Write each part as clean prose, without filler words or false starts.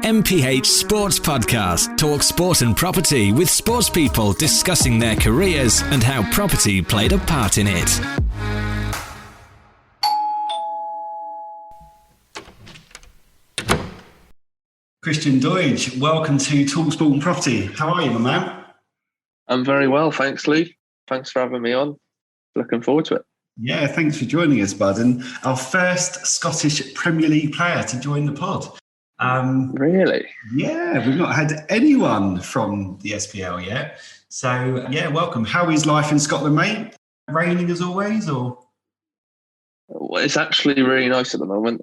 MPH Sports Podcast. Talk sport and property with sports people discussing their careers and how property played a part in it. Christian Doidge, welcome to Talk Sport and Property. How are you, my man? I'm very well, thanks, Lee. Thanks for having me on. Looking forward to it. Yeah, thanks for joining us, bud. And our first Scottish Premier League player to join the pod. Really? Yeah, we've not had anyone from the SPL yet. So, yeah, welcome. How is life in Scotland, mate? Raining as always, or? Well, it's actually really nice at the moment.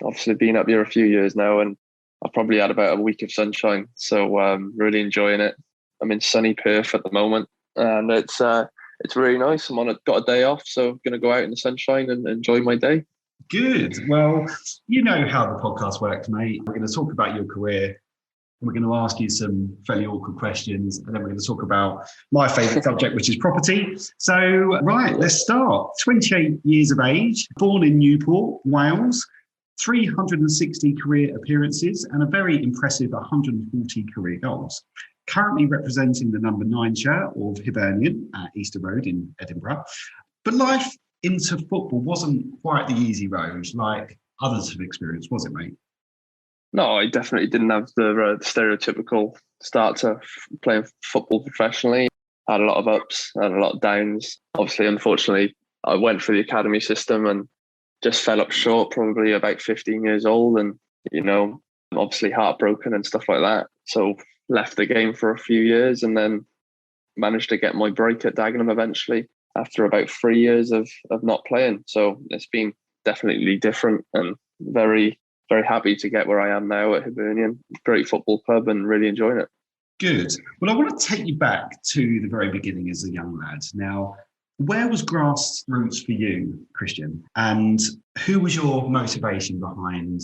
Obviously, been up here a few years now, and I've probably had about a week of sunshine. So, really enjoying it. I'm in sunny Perth at the moment, and it's really nice. Got a day off, so I'm going to go out in the sunshine and enjoy my day. Good. Well, you know how the podcast works, mate. We're going to talk about your career. We're going to ask you some fairly awkward questions, and then we're going to talk about my favourite subject, which is property. So, right, let's start. 28 years of age, born in Newport, Wales, 360 career appearances, and a very impressive 140 career goals. Currently representing the number 9 shirt of Hibernian at Easter Road in Edinburgh. But life into football wasn't quite the easy road like others have experienced, was it, mate? No, I definitely didn't have the stereotypical start to playing football professionally. I had a lot of ups, I had a lot of downs. Obviously, unfortunately, I went for the academy system and just fell up short, probably about 15 years old, and, obviously heartbroken and stuff like that. So left the game for a few years and then managed to get my break at Dagenham eventually after about 3 years of not playing. So it's been definitely different, and very, very happy to get where I am now at Hibernian. Great football club and really enjoying it. Good. Well, I want to take you back to the very beginning as a young lad. Now, where was grassroots for you, Christian? And who was your motivation behind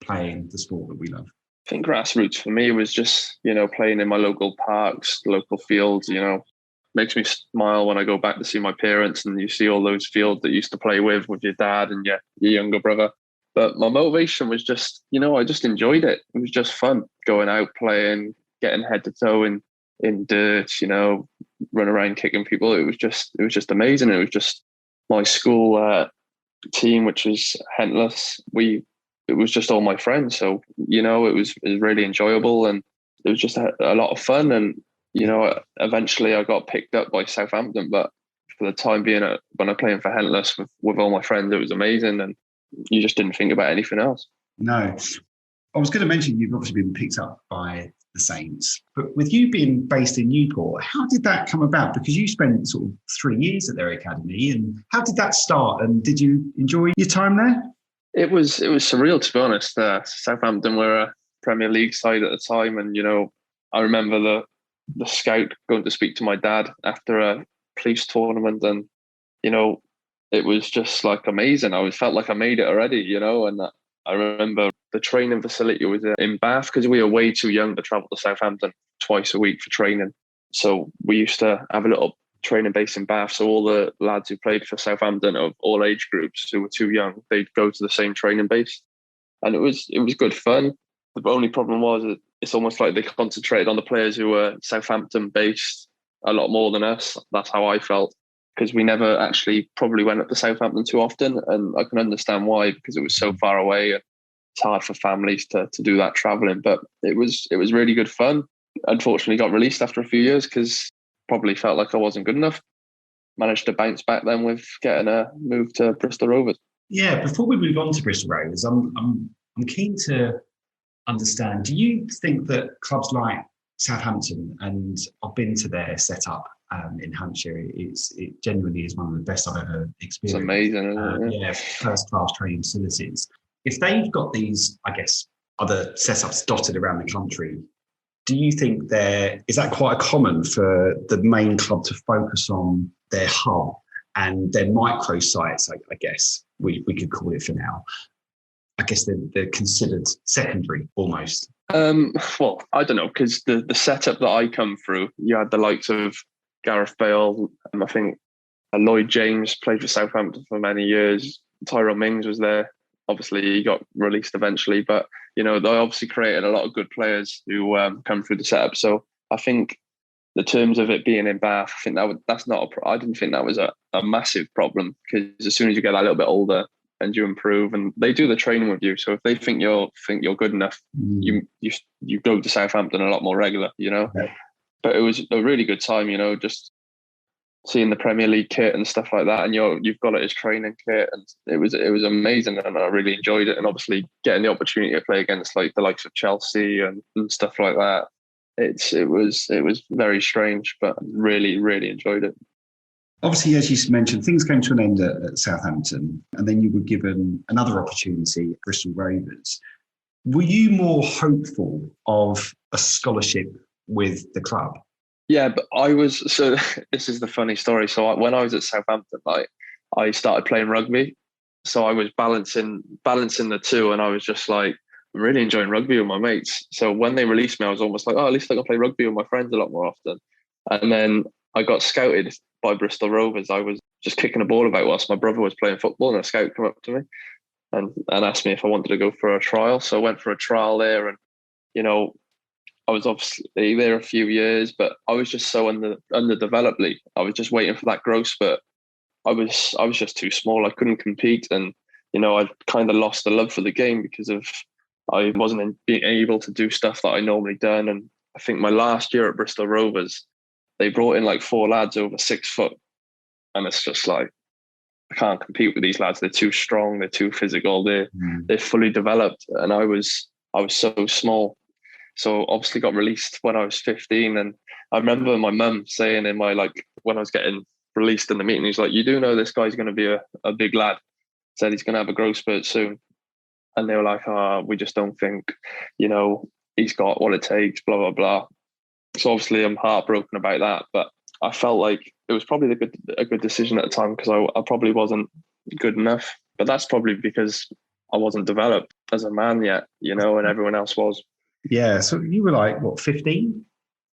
playing the sport that we love? I think grassroots for me was just, playing in my local parks, local fields, makes me smile when I go back to see my parents and you see all those fields that you used to play with your dad and your younger brother. But my motivation was just, I just enjoyed it. It was just fun going out, playing, getting head to toe in dirt, run around kicking people. It was just amazing. It was just my school team, which was Hentless. It was just all my friends. So, it was really enjoyable, and it was just a lot of fun. And, eventually I got picked up by Southampton, but for the time being, when I'm playing for Hentless with all my friends, it was amazing. And you just didn't think about anything else. No. I was going to mention you've obviously been picked up by the Saints, but with you being based in Newport, how did that come about? Because you spent sort of 3 years at their academy, and how did that start? And did you enjoy your time there? It was surreal, to be honest. Southampton were a Premier League side at the time, and I remember the scout going to speak to my dad after a police tournament, and it was just like amazing. I felt like I made it already, and I remember the training facility was in Bath because we were way too young to travel to Southampton twice a week for training. So we used to have a little training base in Bath. So all the lads who played for Southampton of all age groups who were too young, they'd go to the same training base. And it was good fun. The only problem was that it's almost like they concentrated on the players who were Southampton based a lot more than us. That's how I felt, because we never actually probably went up to Southampton too often. And I can understand why, because it was so far away and it's hard for families to do that travelling. But it was really good fun. Unfortunately got released after a few years because probably felt like I wasn't good enough. Managed to bounce back then with getting a move to Bristol Rovers. Yeah, before we move on to Bristol Rovers, I'm keen to understand, do you think that clubs like Southampton, and I've been to their setup in Hampshire, it genuinely is one of the best I've ever experienced. It's amazing, isn't it? Yeah, first class training facilities. If they've got these, I guess, other setups dotted around the country, do you think is that quite common for the main club to focus on their hub and their micro sites, I guess we could call it for now? I guess they're considered secondary almost. Well, I don't know, because the setup that I come through, you had the likes of Gareth Bale, I think Lloyd James played for Southampton for many years. Tyrone Mings was there. Obviously, he got released eventually, but you know, they obviously created a lot of good players who come through the setup. So I think the terms of it being in Bath, I think that's not I didn't think that was a massive problem, because as soon as you get a little bit older and you improve, and they do the training with you. So if they think you're good enough, you go to Southampton a lot more regular, you know. Okay. But it was a really good time, you know, just seeing the Premier League kit and stuff like that, and you've got it as training kit, and it was amazing, and I really enjoyed it. And obviously getting the opportunity to play against like the likes of Chelsea and stuff like that, it was very strange, but really, really enjoyed it. Obviously, as you mentioned, things came to an end at Southampton, and then you were given another opportunity at Bristol Rovers. Were you more hopeful of a scholarship with the club? Yeah, but I was. So this is the funny story. So when I was at Southampton, I started playing rugby. So I was balancing the two, and I was just like, I'm really enjoying rugby with my mates. So when they released me, I was almost like, oh, at least I can play rugby with my friends a lot more often. And then I got scouted by Bristol Rovers. I was just kicking a ball about whilst my brother was playing football, and a scout came up to me and asked me if I wanted to go for a trial. So I went for a trial there, and you know, I was obviously there a few years, but I was just so underdeveloped. I was just waiting for that growth spurt. I was just too small. I couldn't compete, and you know, I kind of lost the love for the game because of I wasn't being able to do stuff that I normally done. And I think my last year at Bristol Rovers, they brought in like 4 lads over 6 foot, and it's just like, I can't compete with these lads. They're too strong. They're too physical. They're fully developed, and I was so small. So obviously got released when I was 15. And I remember my mum saying in my, like, when I was getting released in the meeting, he's like, you do know this guy's going to be a big lad. Said he's going to have a growth spurt soon. And they were like, we just don't think, you know, he's got what it takes, blah, blah, blah. So obviously I'm heartbroken about that. But I felt like it was probably a good decision at the time, because I probably wasn't good enough. But that's probably because I wasn't developed as a man yet, you know, and everyone else was. Yeah. So you were like, what, 15?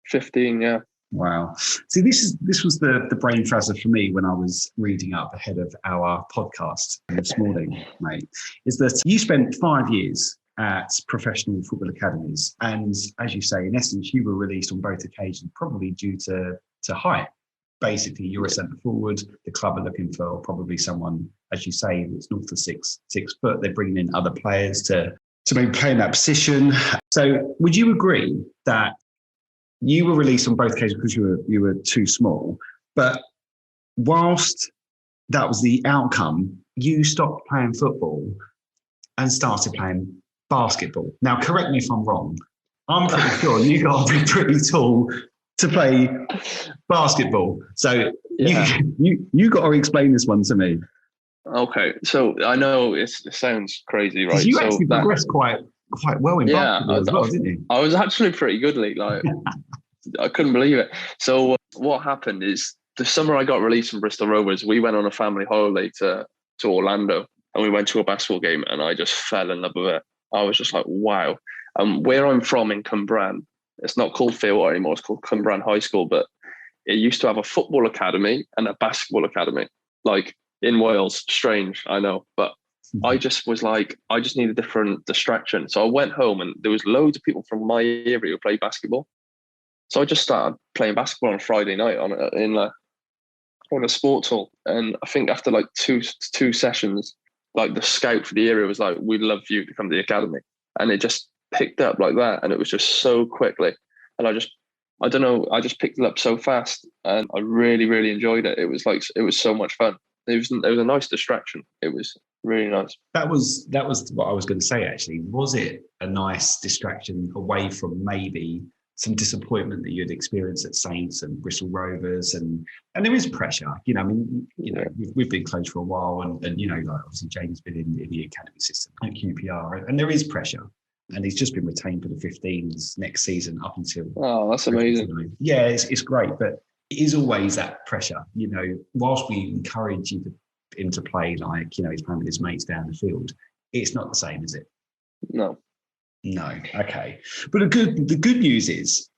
15, yeah. Wow. See, this was the brain frazzer for me when I was reading up ahead of our podcast this morning, mate, is that you spent 5 years at professional football academies. And as you say, in essence, you were released on both occasions, probably due to height. Basically, you're a centre forward. The club are looking for probably someone, as you say, that's north of 6 foot. They're bringing in other players to maybe play in that position. So would you agree that you were released on both occasions because you were too small, but whilst that was the outcome, you stopped playing football and started playing basketball? Now, correct me if I'm wrong. I'm pretty sure you got to be pretty tall to play basketball. So yeah. you got to explain this one to me. Okay, so I know it sounds crazy, right? You actually progressed quite well in basketball as well, didn't you? I was actually pretty good, Lee. Like, I couldn't believe it. So what happened is, the summer I got released from Bristol Rovers, we went on a family holiday to Orlando, and we went to a basketball game, and I just fell in love with it. I was just like, wow. Where I'm from in Cwmbran, it's not called Fairwater anymore, it's called Cwmbran High School, but it used to have a football academy and a basketball academy. Like, in Wales, strange, I know, but I just was like, I just need a different distraction. So I went home, and there was loads of people from my area who played basketball. So I just started playing basketball on Friday night in a sports hall. And I think after like two sessions, like the scout for the area was like, we'd love you to come to the academy. And it just picked up like that. And it was just so quickly. And I just picked it up so fast, and I really, really enjoyed it. It was so much fun. It was a nice distraction. It was really nice. That was what I was going to say, actually. Was it a nice distraction away from maybe some disappointment that you'd experienced at Saints and Bristol Rovers? And there is pressure, you know. I mean, you know, we've been close for a while, and you know, like obviously James been in the academy system at QPR, and there is pressure. And he's just been retained for the 15s next season up until. Oh, that's amazing. Yeah, it's great, but it is always that pressure, you know. Whilst we encourage him to play, like, you know, he's playing with his mates down the field, it's not the same, is it? No. Okay. But the good news is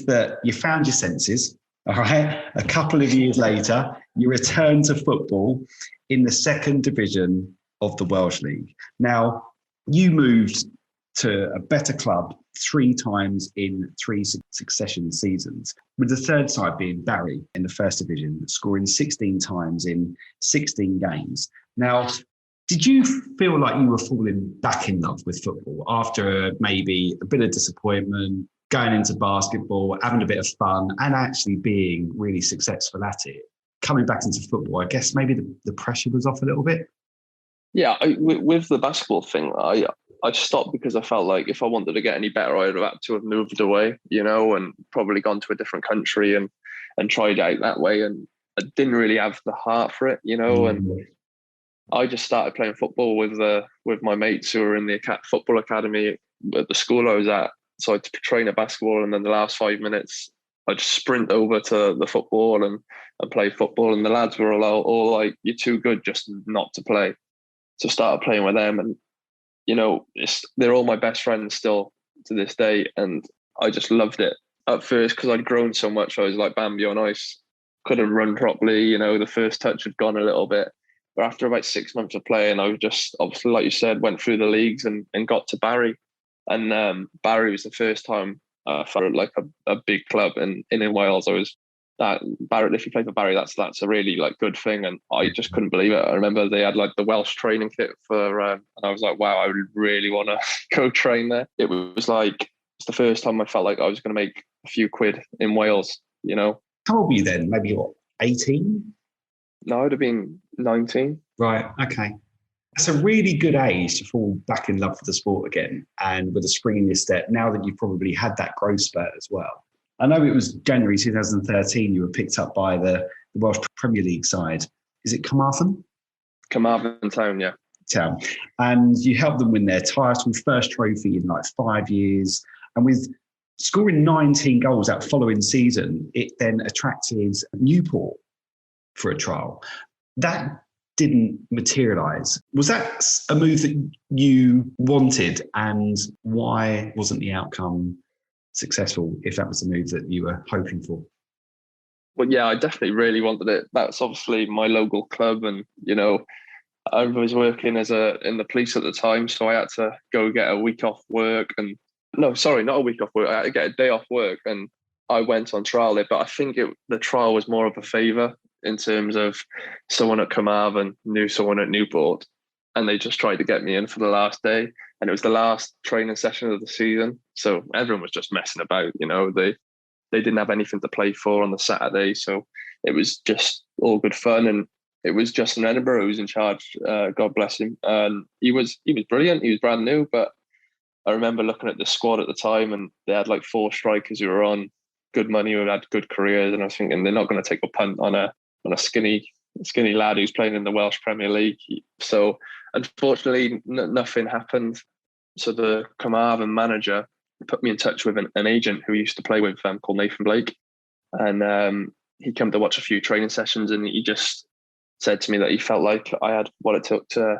that you found your senses. All right. A couple of years later, you return to football in the 2nd division of the Welsh League. Now, you moved to a better club 3 times in 3 succession seasons, with the third side being Barry in the first division, scoring 16 times in 16 games. Now, did you feel like you were falling back in love with football after maybe a bit of disappointment, going into basketball, having a bit of fun, and actually being really successful at it? Coming back into football, I guess maybe the pressure was off a little bit? Yeah, with the basketball thing, I stopped because I felt like if I wanted to get any better, I'd have had to have moved away, and probably gone to a different country and tried out that way. And I didn't really have the heart for it, and I just started playing football with my mates who were in the football academy at the school I was at. So I'd train at basketball, and then the last 5 minutes, I'd sprint over to the football and play football. And the lads were all like, "You're too good just not to play." So I started playing with them, and they're all my best friends still to this day, and I just loved it at first because I'd grown so much. I was like Bambi on ice, couldn't run properly. The first touch had gone a little bit. But after about 6 months of playing, I was just, obviously, like you said, went through the leagues and got to Barry. And Barry was the first time I felt like a big club. And in Wales, I was that Barry. If you play for Barry, that's a really good thing. And I just couldn't believe it. I remember they had the Welsh training kit and I was like, wow, I would really want to go train there. It was it's the first time I felt like I was going to make a few quid in Wales. How old were you then? Maybe 18? No, I'd have been 19. Right, okay. That's a really good age to fall back in love with the sport again, and with a spring in your step, now that you've probably had that growth spurt as well. I know it was January 2013 you were picked up by the Welsh Premier League side. Is it Carmarthen? Carmarthen Town, yeah. Town. And you helped them win their title, first trophy in 5 years. And with scoring 19 goals that following season, it then attracted Newport for a trial. That didn't materialise. Was that a move that you wanted, and why wasn't the outcome successful if that was the move that you were hoping for? Well, yeah, I definitely really wanted it. That's obviously my local club, and I was working in the police at the time, so I had to go get a week off work. And no, sorry, not a week off work. I had to get a day off work, and I went on trial there. But I think the trial was more of a favour in terms of someone at Carmarthen knew someone at Newport, and they just tried to get me in for the last day. And it was the last training session of the season, so everyone was just messing about. They didn't have anything to play for on the Saturday, so it was just all good fun. And it was Justin Edinburgh who was in charge. God bless him. And he was brilliant. He was brand new, but I remember looking at the squad at the time, and they had 4 strikers who were on good money, who had good careers, and I was thinking they're not going to take a punt on a skinny lad who's playing in the Welsh Premier League. So unfortunately, nothing happened. So the Carmarthen manager put me in touch with an agent who he used to play with called Nathan Blake, and he came to watch a few training sessions, and he just said to me that he felt like I had what it took to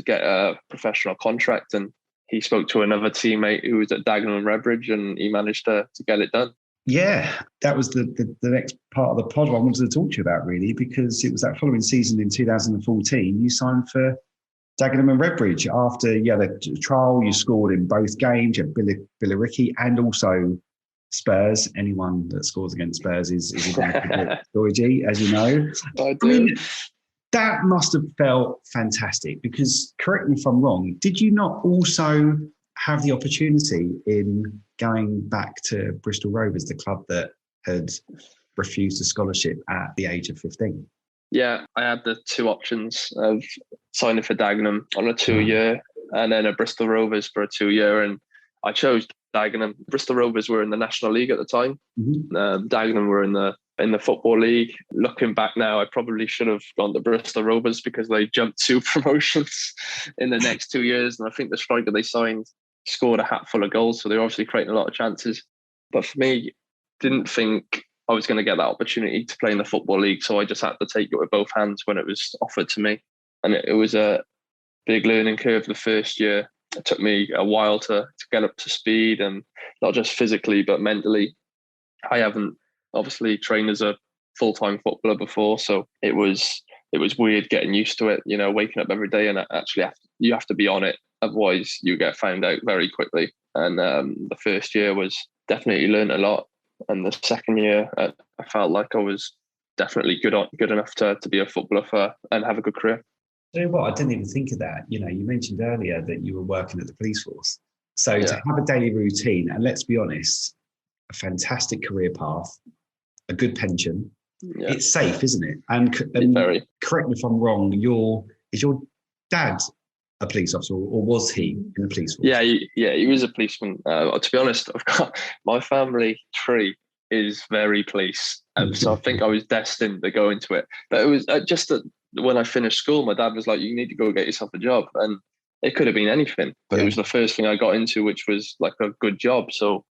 get a professional contract. And he spoke to another teammate who was at Dagenham and Redbridge, and he managed to get it done. Yeah, that was the next part of the pod I wanted to talk to you about, really, because it was that following season in 2014, you signed for Dagenham and Redbridge. After you had a trial, you scored in both games. You had Billericay and also Spurs. Anyone that scores against Spurs is Doidge, as you know. I mean, that must have felt fantastic, because, correct me if I'm wrong, did you not also have the opportunity in going back to Bristol Rovers, the club that had refused a scholarship at the age of 15? Yeah, I had the 2 options of signing for Dagenham on a 2-year and then a Bristol Rovers for a 2-year, and I chose Dagenham. Bristol Rovers were in the National League at the time. Mm-hmm. Dagenham were in the Football League. Looking back now, I probably should have gone to Bristol Rovers because they jumped 2 promotions in the next 2 years, and I think the striker they signed scored a hatful of goals, so they're obviously creating a lot of chances. But for me, didn't think I was going to get that opportunity to play in the Football League, so I just had to take it with both hands when it was offered to me. And it was a big learning curve the first year. It took me a while to get up to speed, and not just physically but mentally. I haven't obviously trained as a full-time footballer before, so it was weird getting used to it, waking up every day and actually you have to be on it Otherwise, you get found out very quickly. And the first year was definitely learned a lot. And the second year, I felt like I was definitely good enough to be a footballer and have a good career. You know what? I didn't even think of that. You know, you mentioned earlier that you were working at the police force. So to have a daily routine, and let's be honest, a fantastic career path, a good pension, it's safe, isn't it? And very. Correct me if I'm wrong, is your dad a police officer, or was he in the police force? Yeah, he was a policeman. To be honest, I've got my family tree is very police, so I think I was destined to go into it. But it was just that when I finished school, my dad was like, "You need to go get yourself a job," and it could have been anything. But it was the first thing I got into, which was like a good job. So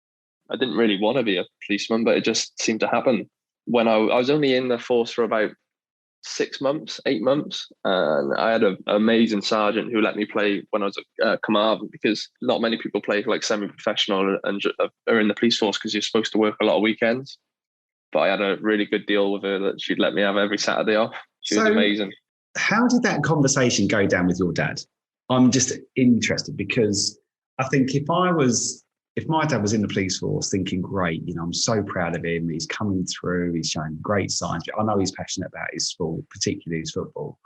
I didn't really want to be a policeman, but it just seemed to happen. When I was only in the force for about 8 months, and I had an amazing sergeant who let me play when I was at Carmarthen, because not many people play like semi-professional and are in the police force because you're supposed to work a lot of weekends. But I had a really good deal with her that she'd let me have every Saturday off. She was amazing. How did that conversation go down with your dad? I'm just interested, because I think if my dad was in the police force thinking, great, you know, I'm so proud of him, he's coming through, he's showing great signs. I know he's passionate about his sport, particularly his football.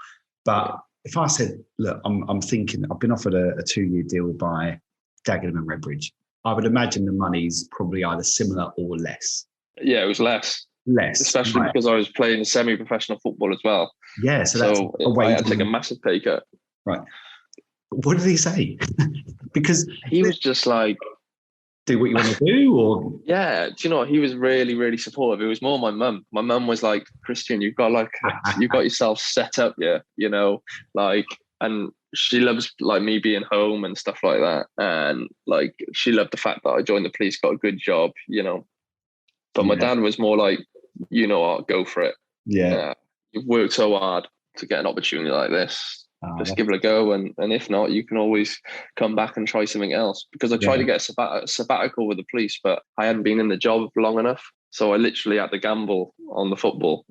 But if I said, look, I'm thinking, I've been offered a 2-year deal by Dagenham and Redbridge, I would imagine the money's probably either similar or less. Yeah, it was less. Especially because I was playing semi-professional football as well. Yeah, so I had to take a massive pay cut. Right. What did he say? Because he was just like, do what you want to do, or do you know what? He was really, really supportive. It was more my mum. My mum was like, Christian, you've got yourself set up, you know, like, and she loves like me being home and stuff like that. And like, she loved the fact that I joined the police, got a good job, you know. But my dad was more like, you know what, go for it. Yeah. You've worked so hard to get an opportunity like this. Just give it a go, and if not, you can always come back and try something else. Because I tried to get a sabbatical with the police, but I hadn't been in the job long enough, so I literally had to gamble on the football,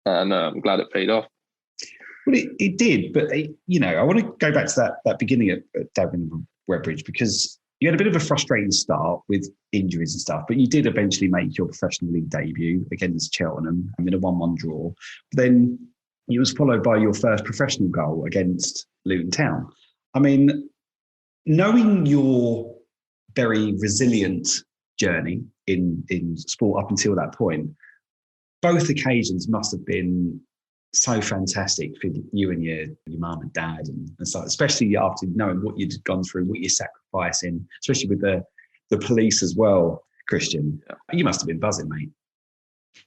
and I'm glad it paid off. Well, it did, but you know, I want to go back to that beginning at Dagenham and Redbridge, because you had a bit of a frustrating start with injuries and stuff, but you did eventually make your professional league debut against Cheltenham, I mean, a 1-1 draw. But then it was followed by your first professional goal against Luton Town. I mean, knowing your very resilient journey in sport up until that point, both occasions must have been so fantastic for you and your mum and dad, and so, especially after knowing what you'd gone through, what you're sacrificing, especially with the police as well, Christian. You must have been buzzing, mate.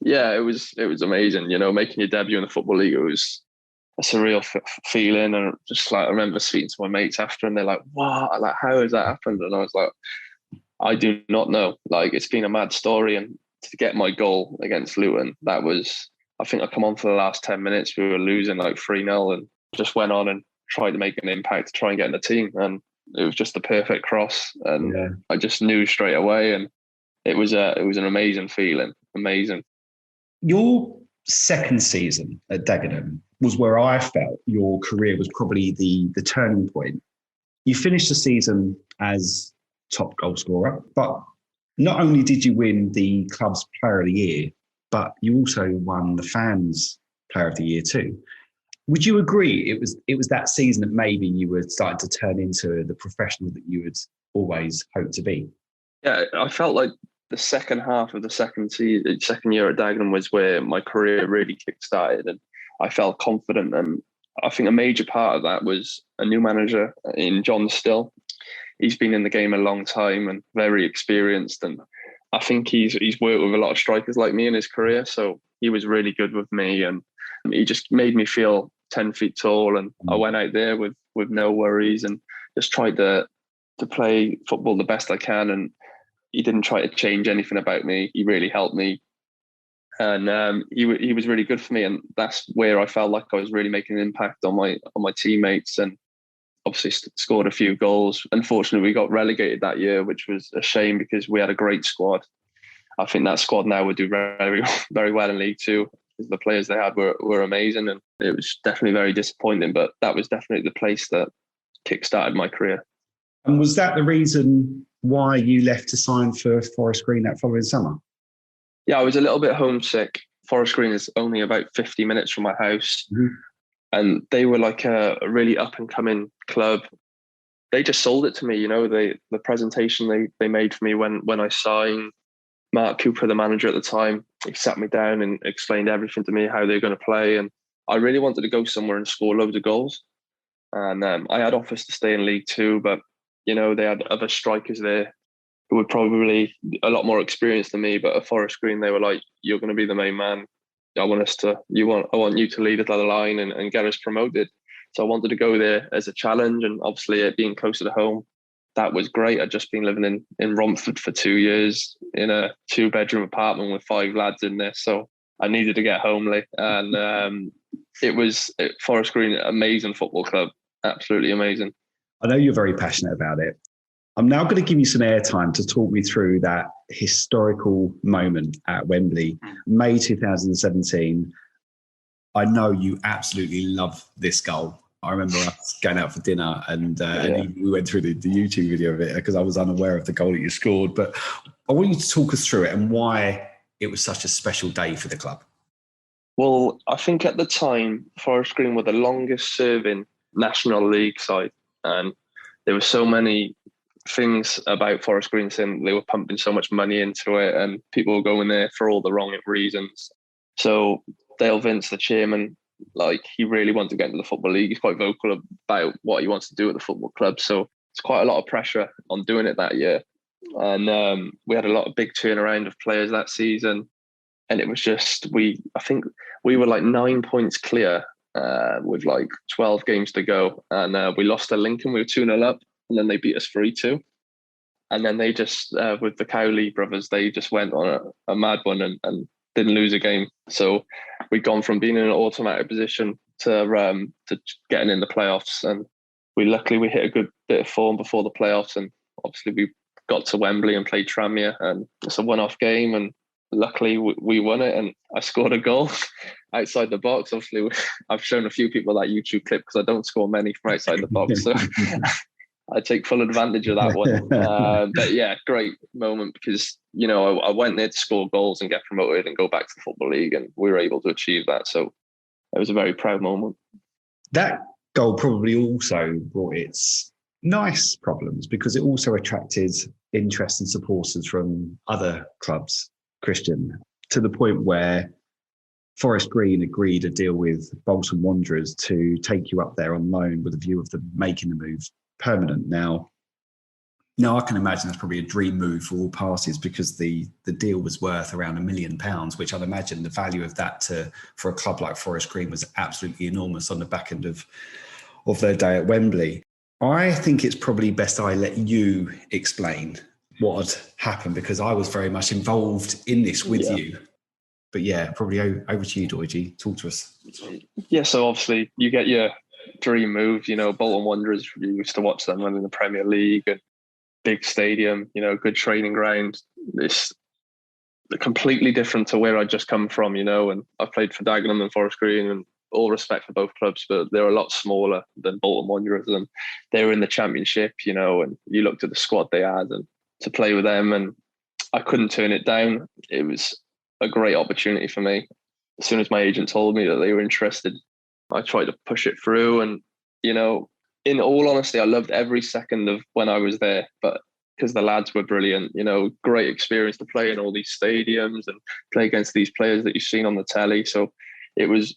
Yeah, it was amazing. You know, making your debut in the Football League, it was a surreal feeling. And just like, I remember speaking to my mates after, and they're like, "What? Like, how has that happened?" And I was like, "I do not know. Like, it's been a mad story." And to get my goal against Luton, that was, I think I come on for the last 10 minutes. We were losing like 3-0, and just went on and tried to make an impact to try and get in the team. And it was just the perfect cross, and I just knew straight away. And it was an amazing feeling. Amazing. Your second season at Dagenham was where I felt your career was probably the turning point. You finished the season as top goal scorer, but not only did you win the club's Player of the Year, but you also won the fans' Player of the Year too. Would you agree it was that season that maybe you were starting to turn into the professional that you had always hoped to be? Yeah, I felt like the second half of the second year at Dagenham was where my career really kick-started, and I felt confident. And I think a major part of that was a new manager in John Still. He's been in the game a long time and very experienced, and I think he's worked with a lot of strikers like me in his career, so he was really good with me, and he just made me feel 10 feet tall. And I went out there with no worries and just tried to play football the best I can. And he didn't try to change anything about me. He really helped me, and he was really good for me. And that's where I felt like I was really making an impact on my teammates, and obviously scored a few goals. Unfortunately, we got relegated that year, which was a shame because we had a great squad. I think that squad now would do very, very well in League Two, because the players they had were amazing, and it was definitely very disappointing. But that was definitely the place that kick-started my career. And was that the reason why you left to sign for Forest Green that following summer? Yeah, I was a little bit homesick. Forest Green is only about 50 minutes from my house. Mm-hmm. And they were like a really up-and-coming club. They just sold it to me, the presentation they made for me when I signed. Mark Cooper, the manager at the time, he sat me down and explained everything to me, how they were going to play. And I really wanted to go somewhere and score loads of goals. And I had offers to stay in League Two, but, they had other strikers there who were probably a lot more experienced than me. But at Forest Green, they were like, you're going to be the main man. I want you to lead us down the line and get us promoted. So I wanted to go there as a challenge, and obviously it being closer to home, that was great. I'd just been living in Romford for 2 years in a 2-bedroom apartment with 5 lads in there. So I needed to get homely. And Forest Green, amazing football club, absolutely amazing. I know you're very passionate about it. I'm now going to give you some airtime to talk me through that historical moment at Wembley, May 2017. I know you absolutely love this goal. I remember us going out for dinner and we went through the YouTube video of it because I was unaware of the goal that you scored. But I want you to talk us through it and why it was such a special day for the club. Well, I think at the time, Forest Green were the longest serving National League side. And there were so many things about Forest Green saying they were pumping so much money into it and people were going there for all the wrong reasons. So Dale Vince, the chairman, he really wanted to get into the Football League. He's quite vocal about what he wants to do at the football club. So it's quite a lot of pressure on doing it that year. And we had a lot of big turnaround of players that season. And it was just, I think we were 9 points clear with 12 games to go. And we lost to Lincoln. We were 2-0 up. And then they beat us 3-2. And then they just, with the Cowley brothers, they just went on a mad one and didn't lose a game. So we'd gone from being in an automatic position to getting in the playoffs. And luckily we hit a good bit of form before the playoffs. And obviously we got to Wembley and played Tranmere. And it's a one-off game. And luckily we won it. And I scored a goal outside the box. Obviously, I've shown a few people that YouTube clip because I don't score many from outside the box. So I take full advantage of that one. But yeah, great moment because, I went there to score goals and get promoted and go back to the Football League, and we were able to achieve that. So it was a very proud moment. That goal probably also brought its nice problems because it also attracted interest and supporters from other clubs, Christian, to the point where Forest Green agreed a deal with Bolton Wanderers to take you up there on loan with a view of them making the move permanent. Now I can imagine that's probably a dream move for all parties because the deal was worth around £1 million, which I'd imagine the value of that for a club like Forest Green was absolutely enormous on the back end of their day at Wembley. I think it's probably best I let you explain what had happened because I was very much involved in this with you. But yeah, probably over to you, Doidge. Talk to us. Yeah, so obviously you get your dream move. Bolton Wanderers, you used to watch them in the Premier League, and big stadium, good training ground. It's completely different to where I'd just come from, and I've played for Dagenham and Forest Green, and all respect for both clubs, but they're a lot smaller than Bolton Wanderers, and they were in the Championship, and you looked at the squad they had and to play with them, and I couldn't turn it down. It was a great opportunity for me. As soon as my agent told me that they were interested, I tried to push it through. And, in all honesty, I loved every second of when I was there, but because the lads were brilliant, great experience to play in all these stadiums and play against these players that you've seen on the telly. So it was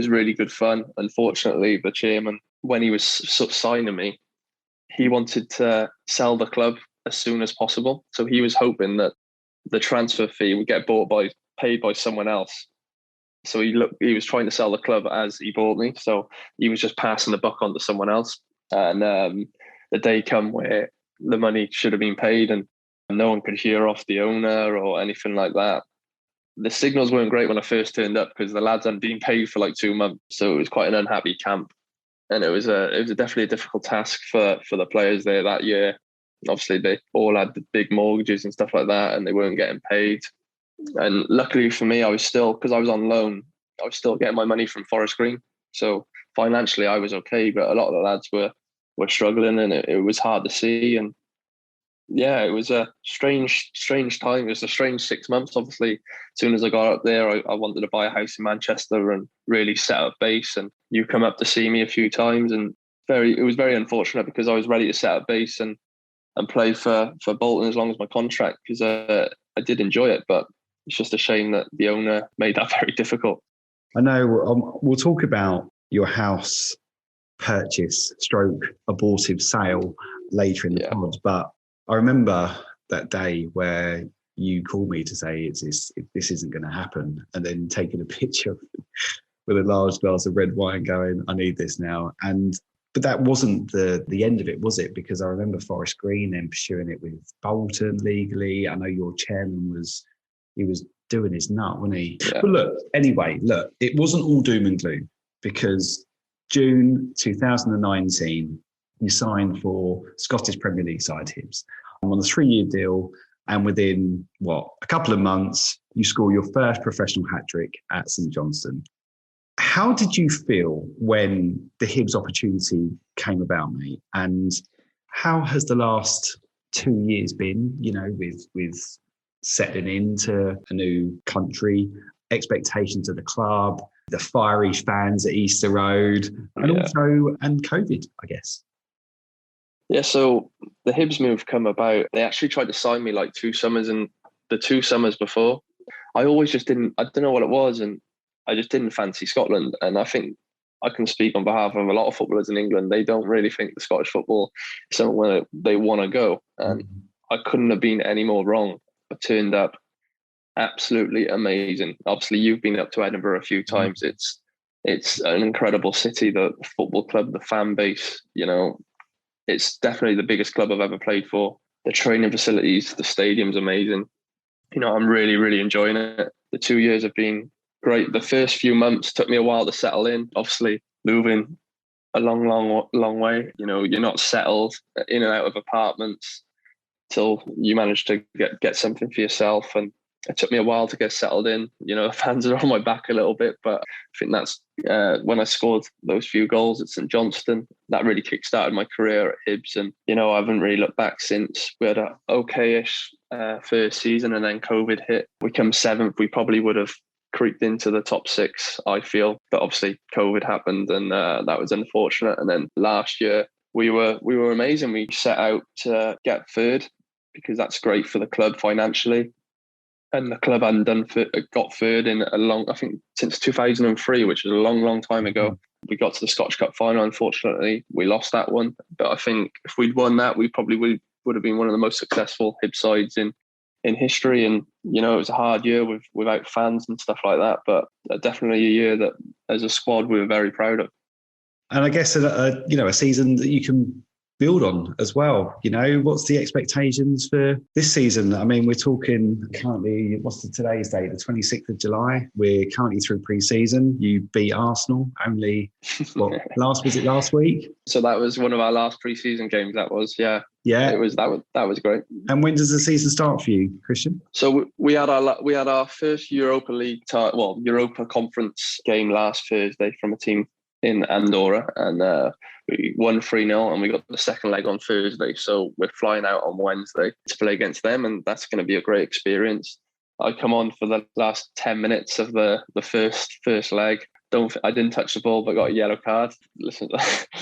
really good fun. Unfortunately, the chairman, when he was signing me, he wanted to sell the club as soon as possible. So he was hoping that the transfer fee would get paid by someone else. So he was trying to sell the club as he bought me. So he was just passing the buck on to someone else. And the day come where the money should have been paid and no one could hear off the owner or anything like that. The signals weren't great when I first turned up because the lads hadn't been paid for 2 months. So it was quite an unhappy camp. And it was definitely a difficult task for the players there that year. Obviously, they all had the big mortgages and stuff like that, and they weren't getting paid. And luckily for me, I was still, because I was on loan, I was still getting my money from Forest Green. So financially, I was okay, but a lot of the lads were were struggling, and it was hard to see. And yeah, it was a strange time. It was a strange 6 months. Obviously, as soon as I got up there, I wanted to buy a house in Manchester and really set up base. And you come up to see me a few times, and it was very unfortunate because I was ready to set up base and play for Bolton as long as my contract, because I did enjoy it. But it's just a shame that the owner made that very difficult. I know we'll talk about your house purchase stroke abortive sale later in the pod, but I remember that day where you called me to say this isn't going to happen, and then taking a picture with a large glass of red wine going, I need this now. But that wasn't the end of it, was it? Because I remember Forest Green then pursuing it with Bolton legally. I know your chairman was doing his nut, wasn't he? Yeah. But look, it wasn't all doom and gloom, because June 2019, you signed for Scottish Premier League side Hibs. I'm on a 3-year deal, and within, a couple of months, you score your first professional hat-trick at St Johnstone. How did you feel when the Hibs opportunity came about, mate? And how has the last 2 years been, with settling into a new country, expectations of the club, the fiery fans at Easter Road, and COVID, I guess? Yeah, so the Hibs move come about. They actually tried to sign me like 2 summers, and the 2 summers before, I always just didn't, I don't know what it was, and I just didn't fancy Scotland. And I think I can speak on behalf of a lot of footballers in England. They don't really think the Scottish football is something where they want to go. And I couldn't have been any more wrong. I turned up absolutely amazing. Obviously, you've been up to Edinburgh a few times. It's an incredible city, the football club, the fan base, it's definitely the biggest club I've ever played for. The training facilities, the stadium's amazing. I'm really, really enjoying it. The 2 years have been great. The first few months took me a while to settle in. Obviously, moving a long way. You're not settled in and out of apartments till you manage to get something for yourself. And it took me a while to get settled in. The fans are on my back a little bit, but I think that's when I scored those few goals at St Johnstone, that really kick-started my career at Hibs. And, I haven't really looked back since. We had an okay-ish first season, and then COVID hit. We come 7th. We probably would have creeped into the top 6, I feel. But obviously COVID happened, and that was unfortunate. And then last year, we were amazing. We set out to get 3rd, because that's great for the club financially. And the club hadn't got 3rd in I think since 2003, which was a long time ago. We got to the Scottish Cup final. Unfortunately, we lost that one. But I think if we'd won that, we probably would have been one of the most successful Hibs sides in history. And, it was a hard year without fans and stuff like that. But definitely a year that, as a squad, we were very proud of. And I guess a season that you can build on as well. What's the expectations for this season? I mean, we're talking currently, today's date? The 26th of July. We're currently through pre-season. You beat Arsenal only, last week? So that was one of our last pre-season games. That was, yeah. That was great. And when does the season start for you, Christian? So we had our first Europa League, Europa Conference game last Thursday from a team in Andorra, and we won 3-0, and we got the second leg on Thursday. So we're flying out on Wednesday to play against them, and that's going to be a great experience. I come on for the last 10 minutes of the first leg. I didn't touch the ball, but got a yellow card. Listen,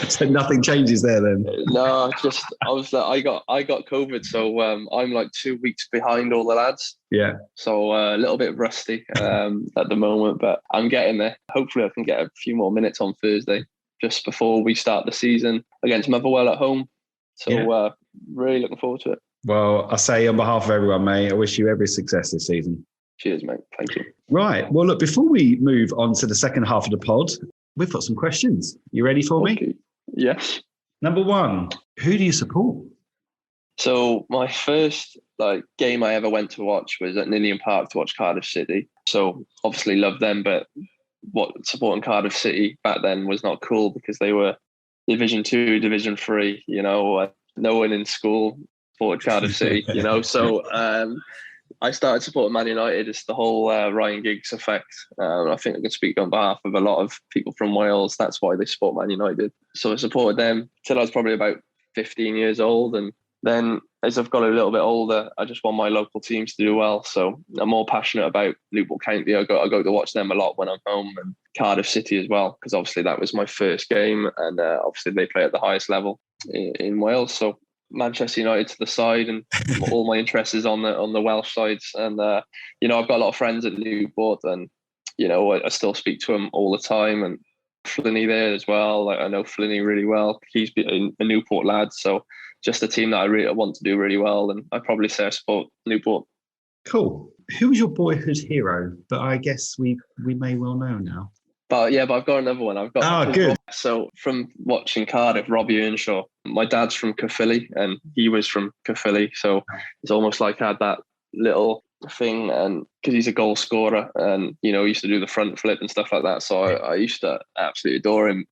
so nothing changes there then. No, just I got COVID, so I'm like 2 weeks behind all the lads. Yeah. So a little bit rusty at the moment, but I'm getting there. Hopefully, I can get a few more minutes on Thursday, just before we start the season against Motherwell at home. So really looking forward to it. Well, I say on behalf of everyone, mate, I wish you every success this season. Cheers, mate. Thank you. Right. Well, look, before we move on to the second half of the pod, we've got some questions. You ready for me? Yes. Number 1, who do you support? So my first game I ever went to watch was at Ninian Park to watch Cardiff City. So obviously love them, but supporting Cardiff City back then was not cool because they were Division 2, Division 3, no one in school supported Cardiff City, So I started supporting Man United. It's the whole Ryan Giggs effect. I think I can speak on behalf of a lot of people from Wales. That's why they support Man United. So I supported them till I was probably about 15 years old. And then as I've got a little bit older, I just want my local teams to do well. So I'm more passionate about Newport County. I go to watch them a lot when I'm home, and Cardiff City as well, because obviously that was my first game, and obviously they play at the highest level in Wales. So Manchester United to the side, and all my interest is on the Welsh sides. And I've got a lot of friends at Newport, and I still speak to them all the time. And Flinney there as well. Like, I know Flinney really well. He's a Newport lad, so just a team that I really want to do really well. And I probably say I support Newport. Cool. Who was your boyhood hero? But I guess we may well know now. But I've got another one. Good. So from watching Cardiff, Robbie Earnshaw. My dad's from Caerphilly, and he was from Caerphilly, so it's almost like I had that little thing, and because he's a goal scorer, and he used to do the front flip and stuff like that. So I used to absolutely adore him.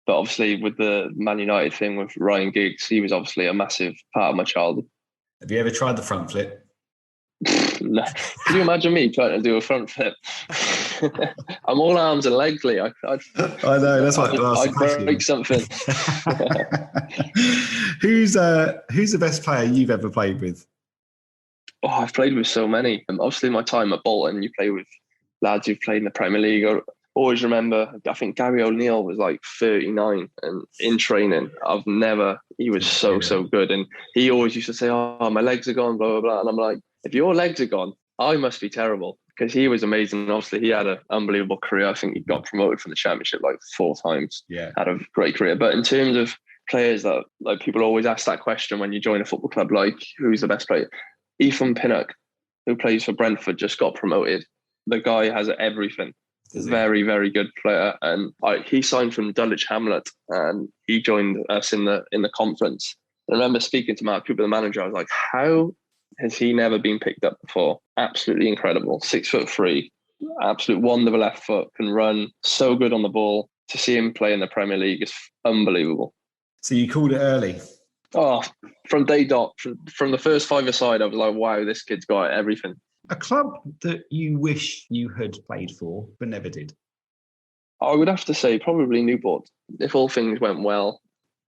But obviously, with the Man United thing with Ryan Giggs, he was obviously a massive part of my childhood. Have you ever tried the front flip? No. Can you imagine me trying to do a front flip? I'm all arms and legs, Lee. I know, that's what I'd break something. Who's the best player you've ever played with? Oh, I've played with so many. Obviously, my time at Bolton, you play with lads who've played in the Premier League. I always remember, I think Gary O'Neill was like 39, and in training, he was so good. And he always used to say, oh, my legs are gone, blah, blah, blah. And I'm like, if your legs are gone, I must be terrible, because he was amazing. And obviously, he had an unbelievable career. I think he got promoted from the Championship like 4 times. Yeah. Had a great career. But in terms of players that, like, people always ask that question when you join a football club, like, who's the best player? Ethan Pinnock, who plays for Brentford, just got promoted. The guy has everything. Very, very good player. And he signed from Dulwich Hamlet, and he joined us in the conference. I remember speaking to Mark Cooper, the manager. I was like, how has he never been picked up before? Absolutely incredible. 6'3", absolute wonder of a left foot, can run, so good on the ball. To see him play in the Premier League is unbelievable. So you called it early? Oh, from day dot, from the first 5-a-side, I was like, wow, this kid's got everything. A club that you wish you had played for but never did? I would have to say probably Newport. If all things went well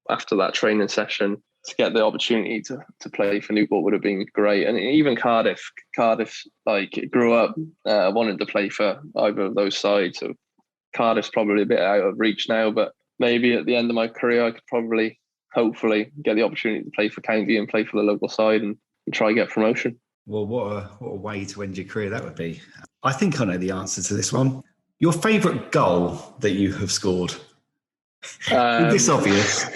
after that training session, to get the opportunity to play for Newport would have been great. And even Cardiff, like, grew up wanting to play for either of those sides. So Cardiff's probably a bit out of reach now, but maybe at the end of my career, I could hopefully get the opportunity to play for county and play for the local side and try and get promotion. Well, what a way to end your career that would be. I think I know the answer to this one. Your favourite goal that you have scored? Is this obvious?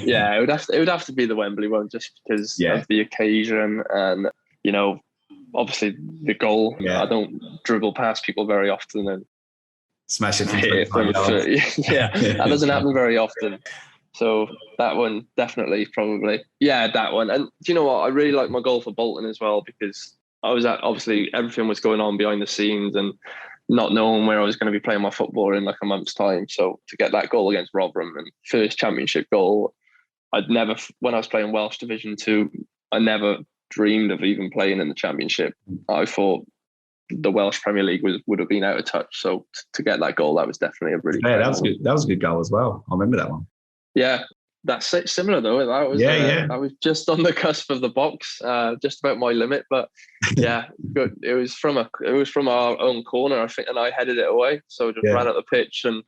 Yeah, it would have to be the Wembley one, just because of the occasion and obviously the goal. Yeah. I don't dribble past people very often and smash it. That doesn't happen very often. So that one, definitely, probably. Yeah, that one. And do you know what? I really like my goal for Bolton as well, because obviously everything was going on behind the scenes and not knowing where I was going to be playing my football in like a month's time. So to get that goal against Rotherham and first Championship goal, when I was playing Welsh Division 2, I never dreamed of even playing in the Championship. I thought the Welsh Premier League would have been out of touch. So to get that goal, that was definitely a really that was good. That was a good goal as well. I remember that one. Yeah, that's similar though. That was I was just on the cusp of the box, just about my limit. But yeah, good. It was from our own corner, I think, and I headed it away. So just ran at the pitch, and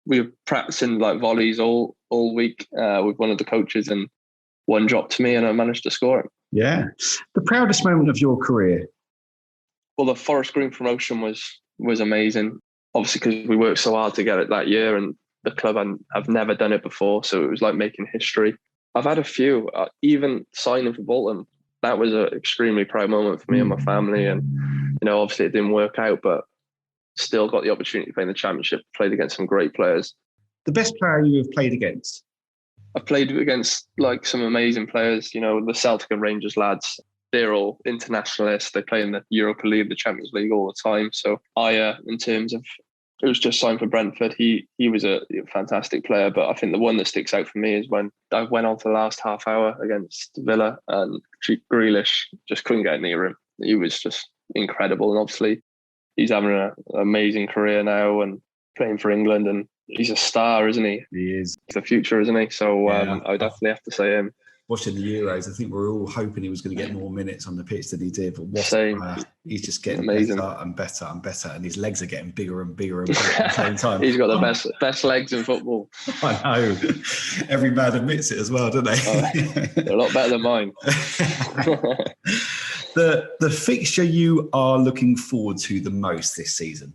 we were practicing like volleys all week with one of the coaches, and one dropped to me, and I managed to score it. Yeah, the proudest moment of your career. Well, the Forest Green promotion was amazing. Obviously, because we worked so hard to get it that year, and the club I've never done it before, so it was like making history. I've had a few, even signing for Bolton. That was an extremely proud moment for me and my family. And obviously it didn't work out, but still got the opportunity to play in the Championship. Played against some great players. The best player you have played against? I've played against like some amazing players. The Celtic and Rangers lads. They're all internationalists. They play in the Europa League, the Champions League all the time. So in terms of who's just signed for Brentford. He was a fantastic player, but I think the one that sticks out for me is when I went on to the last half hour against Villa and Grealish just couldn't get near him. He was just incredible, and obviously he's having an amazing career now and playing for England, and he's a star, isn't he? He is. He's the future, isn't he? So I definitely have to say him. Watching the Euros, I think we're all hoping he was going to get more minutes on the pitch than he did. But he's just getting amazing. better and better and better, and his legs are getting bigger and bigger and bigger at the same time. He's got the best legs in football. I know. Every man admits it as well, don't they? A lot better than mine. The fixture you are looking forward to the most this season?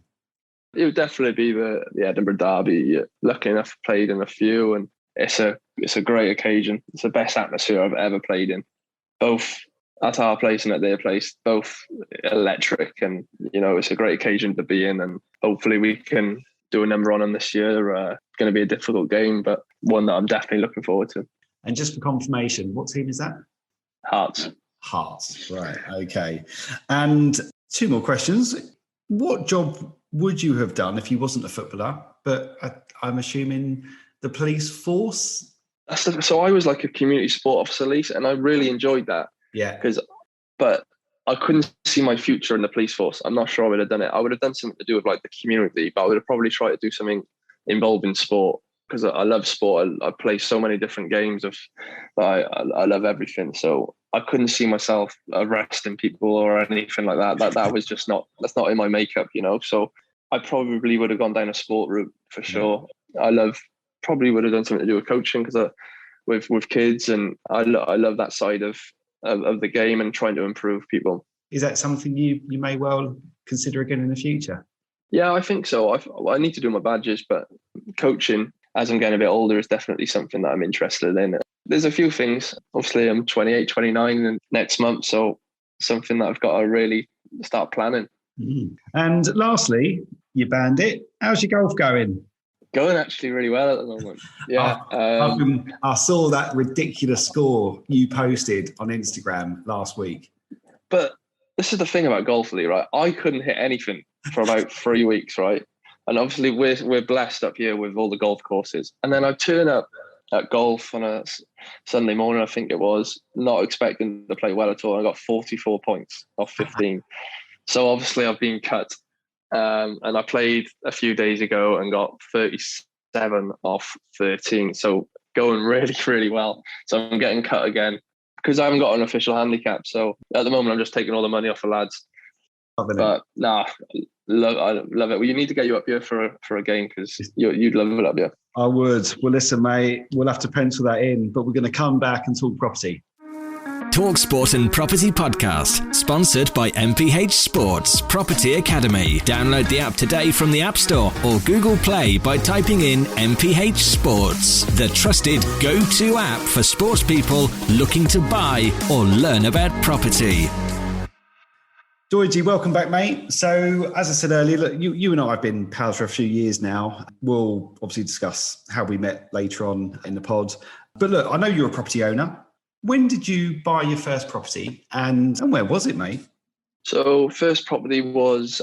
It would definitely be the Edinburgh Derby. Lucky enough, to played in a few, and it's a great occasion. It's the best atmosphere I've ever played in, both at our place and at their place, both electric, and it's a great occasion to be in, and hopefully we can do a number on them this year. It's going to be a difficult game, but one that I'm definitely looking forward to. And just for confirmation, what team is that? Hearts, right, okay. And two more questions. What job would you have done if you wasn't a footballer, but I'm assuming the police force? So I was like a community sport officer, Lee, and I really enjoyed that. Yeah. But I couldn't see my future in the police force. I'm not sure I would have done it. I would have done something to do with like the community, but I would have probably tried to do something involving sport, because I love sport. I play so many different games I love everything. So I couldn't see myself arresting people or anything like that. That was just that's not in my makeup, So I probably would have gone down a sport route for sure. Probably would have done something to do with coaching, because with kids, and I love that side of the game and trying to improve people. Is that something you may well consider again in the future? Yeah, I think so. I need to do my badges, but coaching, as I'm getting a bit older, is definitely something that I'm interested in. There's a few things. Obviously, I'm 28, 29 next month, so something that I've got to really start planning. Mm. And lastly, you bandit. How's your golf going? Going actually really well at the moment. Yeah. I saw that ridiculous score you posted on Instagram last week. But this is the thing about golf, Lee, right? I couldn't hit anything for about 3 weeks, right? And obviously we're blessed up here with all the golf courses. And then I turn up at golf on a Sunday morning, I think it was, not expecting to play well at all. I got 44 points off 15. So obviously I've been cut. And I played a few days ago and got 37 off 13. So going really, really well. So I'm getting cut again because I haven't got an official handicap. So at the moment, I'm just taking all the money off the lads. But I love it. Well, you need to get you up here for a game, because you'd love it up here. I would. Well, listen, mate, we'll have to pencil that in, but we're going to come back and talk property. Talk Sport and Property Podcast, sponsored by MPH Sports Property Academy. Download the app today from the App Store or Google Play by typing in MPH Sports, the trusted go-to app for sports people looking to buy or learn about property. Doidge, welcome back, mate. So, as I said earlier, look, you and I have been pals for a few years now. We'll obviously discuss how we met later on in the pod. But look, I know you're a property owner. When did you buy your first property, and where was it, mate? So first property it's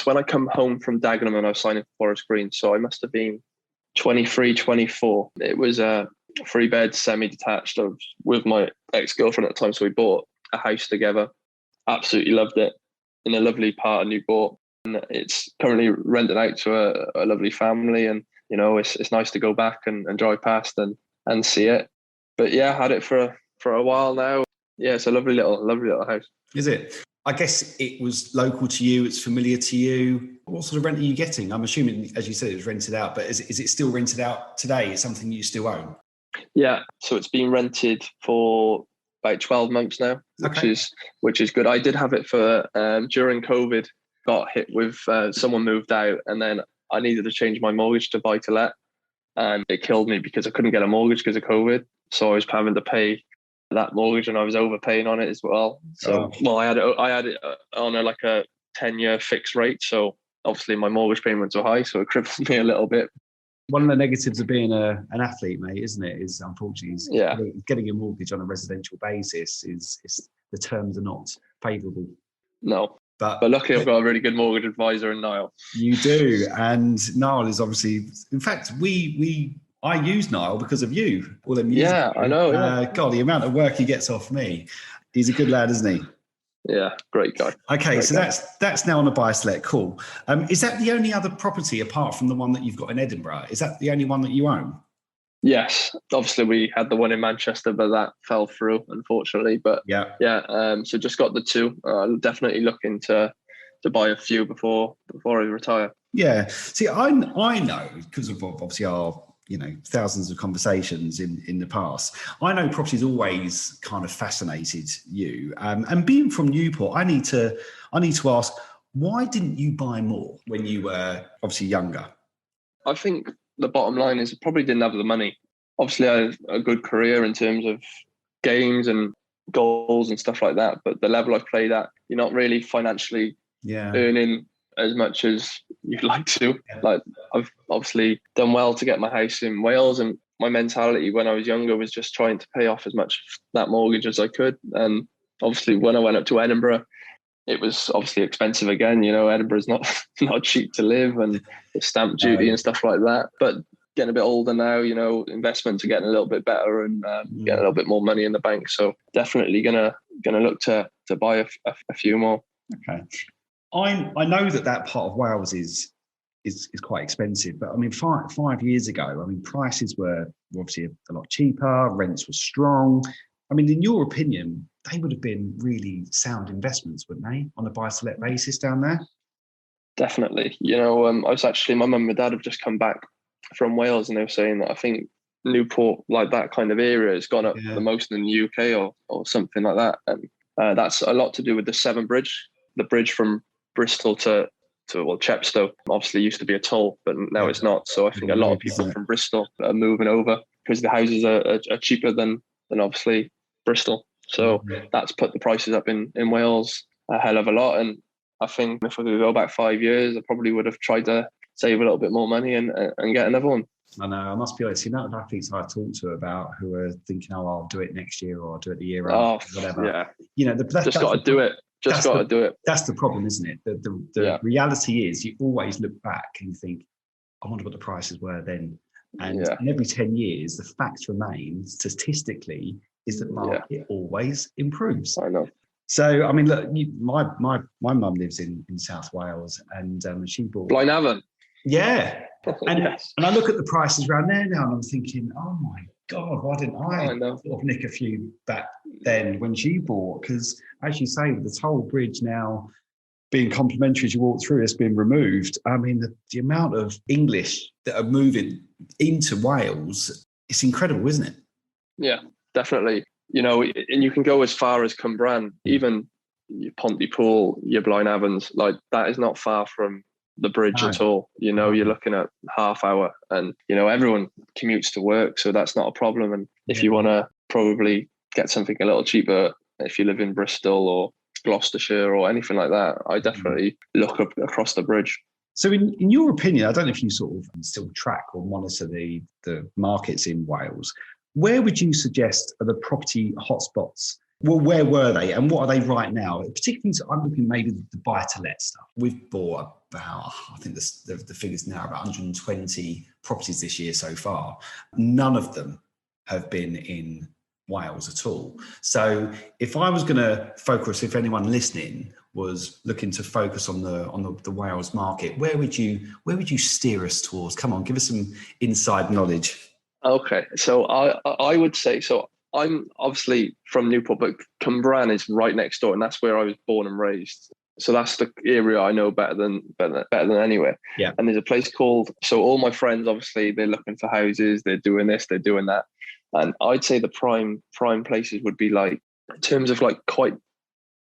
when I come home from Dagenham and I was signing for Forest Green. So I must have been 23, 24. It was a 3-bed semi-detached. I was with my ex-girlfriend at the time. So we bought a house together. Absolutely loved it, in a lovely part of Newport. And it's currently rented out to a lovely family. And, it's nice to go back and drive past and see it. But yeah, I had it for a while now. Yeah, it's a lovely little house. Is it? I guess it was local to you. It's familiar to you. What sort of rent are you getting? I'm assuming, as you said, it was rented out, but is it still rented out today? It's something you still own? Yeah, so it's been rented for about 12 months now, which is good. I did have it for during COVID. Got hit with someone moved out, and then I needed to change my mortgage to buy to let, and it killed me because I couldn't get a mortgage because of COVID. So I was having to pay that mortgage, and I was overpaying on it as well. So, I had it on a 10-year fixed rate. So obviously my mortgage payments were high, so it crippled me a little bit. One of the negatives of being an athlete, mate, isn't it? Is unfortunately getting a mortgage on a residential basis is the terms are not favourable. No, But luckily, I've got a really good mortgage advisor in Niall. You do, and Niall is obviously. In fact, I use Niall because of you. All them years Yeah, ago. I know. Yeah. God, the amount of work he gets off me. He's a good lad, isn't he? Yeah, great guy. Okay, great so guy. that's now on a buy-to-let. Cool. Is that the only other property apart from the one that you've got in Edinburgh? Is that the only one that you own? Yes, obviously we had the one in Manchester, but that fell through, unfortunately. But yeah. So just got the two. Definitely looking to buy a few before I retire. Yeah. See, I know because of obviously our thousands of conversations in the past. I know property's always kind of fascinated you. And being from Newport, I need to ask, why didn't you buy more when you were obviously younger? I think the bottom line is I probably didn't have the money. Obviously, I had a good career in terms of games and goals and stuff like that. But the level I've played at, you're not really financially earning as much as you'd like to. Yeah. Like I've obviously done well to get my house in Wales, and my mentality when I was younger was just trying to pay off as much of that mortgage as I could. And obviously, when I went up to Edinburgh, it was obviously expensive again. Edinburgh's not cheap to live, and the stamp duty and stuff like that. But getting a bit older now, investments are getting a little bit better and getting a little bit more money in the bank. So definitely gonna look to buy a few more. Okay. I know that part of Wales is quite expensive, but I mean, 5 years ago, I mean, prices were obviously a lot cheaper, rents were strong. I mean, in your opinion, they would have been really sound investments, wouldn't they, on a buy-to-let basis down there? Definitely. I was actually, my mum and dad have just come back from Wales, and they were saying that I think Newport, like that kind of area, has gone up the most in the UK or something like that. And that's a lot to do with the Severn Bridge, the bridge from Bristol to Chepstow. Obviously used to be a toll, but now it's not. So I think a lot of people from Bristol are moving over because the houses are cheaper than obviously Bristol. So that's put the prices up in Wales a hell of a lot. And I think if I could go back 5 years, I probably would have tried to save a little bit more money and get another one. I know, I must be honest, the amount of athletes I've talked to about who are thinking, I'll do it next year or I'll do it the year after, whatever. Yeah. Just got to do it. Just got to do it. That's the problem, isn't it? The reality is you always look back and you think, I wonder what the prices were then. And in every 10 years, the fact remains, statistically, is that the market always improves. I know. So, I mean, look, my mum lives in South Wales, and she bought... Blaenavon. Yeah. And I look at the prices around there now, and I'm thinking, oh my God, why didn't I sort of nick a few back then when she bought? Because, as you say, with the toll bridge now being complimentary as you walk through, it's been removed. I mean, the amount of English that are moving into Wales, it's incredible, isn't it? Yeah, definitely. And you can go as far as Cwmbran, even your Pontypool, your Blaenavons, like that is not far from the bridge at all. You're looking at half hour, and everyone commutes to work, so that's not a problem. And if you want to probably get something a little cheaper, if you live in Bristol or Gloucestershire or anything like that, I definitely look up across the bridge. So in your opinion, I don't know if you sort of still track or monitor the markets in Wales, where would you suggest are the property hotspots? Well, where were they and what are they right now? Particularly, I'm looking maybe the buy-to-let stuff. We've bought about, I think the figures now are about 120 properties this year so far. None of them have been in Wales at all. So if I was going to focus, if anyone listening was looking to focus on the Wales market, where would you steer us towards? Come on, give us some inside knowledge. Okay, so I would say, so I'm obviously from Newport, but Cwmbran is right next door, and that's where I was born and raised. So that's the area I know better than anywhere. Yeah. And there's a place called, so all my friends, obviously, they're looking for houses, they're doing this, they're doing that. And I'd say the prime places would be like, in terms of like quite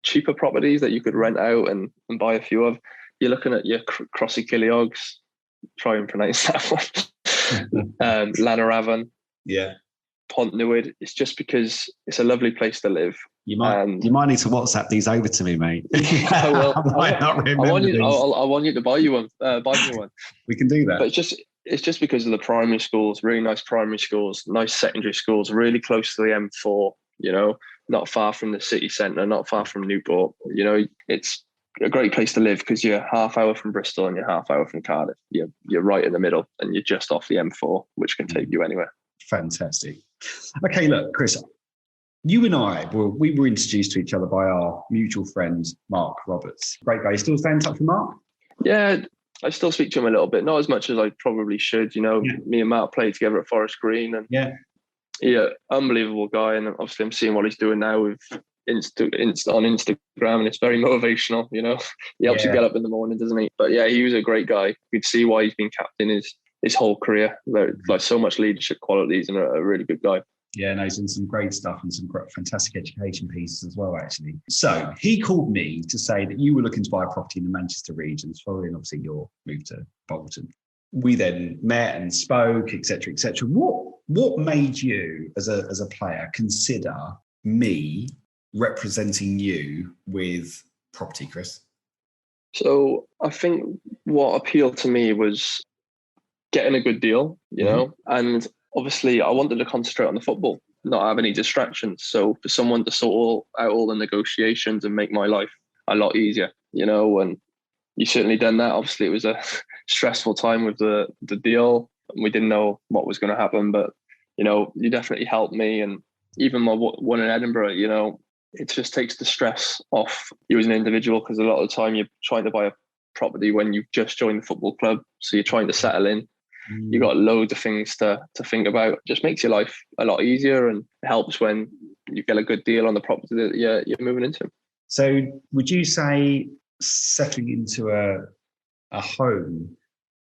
cheaper properties that you could rent out and buy a few of. You're looking at your Crossy Killiogs, try and pronounce that one. Llanarafon, Pont Newydd. It's just because it's a lovely place to live. You might need to WhatsApp these over to me, mate. I want you to buy you one. Buy me one. We can do that. But it's just because of the primary schools, really nice primary schools, nice secondary schools, really close to the M4. Not far from the city centre, not far from Newport. It's a great place to live because you're half hour from Bristol and you're half hour from Cardiff. You're right in the middle and you're just off the M4, which can take you anywhere. Fantastic. Okay, look, Chris, you and we were introduced to each other by our mutual friend, Mark Roberts. Great guy. You still stay in touch with Mark? Yeah, I still speak to him a little bit, not as much as I probably should. Me and Mark played together at Forest Green, and unbelievable guy. And obviously, I'm seeing what he's doing now with on Instagram, and it's very motivational. He helps you get up in the morning, doesn't he? But yeah, he was a great guy. You'd see why he's been captain his whole career. Like so much leadership qualities, and a really good guy. Yeah, no, he's done some great stuff and some fantastic education pieces as well, actually. So he called me to say that you were looking to buy a property in the Manchester regions, following obviously your move to Bolton. We then met and spoke, etc., etc. What made you, as a player, consider me representing you with property, Chris? So I think what appealed to me was getting a good deal, and obviously, I wanted to concentrate on the football, not have any distractions. So for someone to sort out all the negotiations and make my life a lot easier, and you certainly done that. Obviously, it was a stressful time with the deal. We didn't know what was going to happen, but, you definitely helped me. And even my one in Edinburgh, it just takes the stress off you as an individual, because a lot of the time you're trying to buy a property when you've just joined the football club. So you're trying to settle in. You got loads of things to think about. It just makes your life a lot easier, and helps when you get a good deal on the property that you're moving into. So would you say settling into a home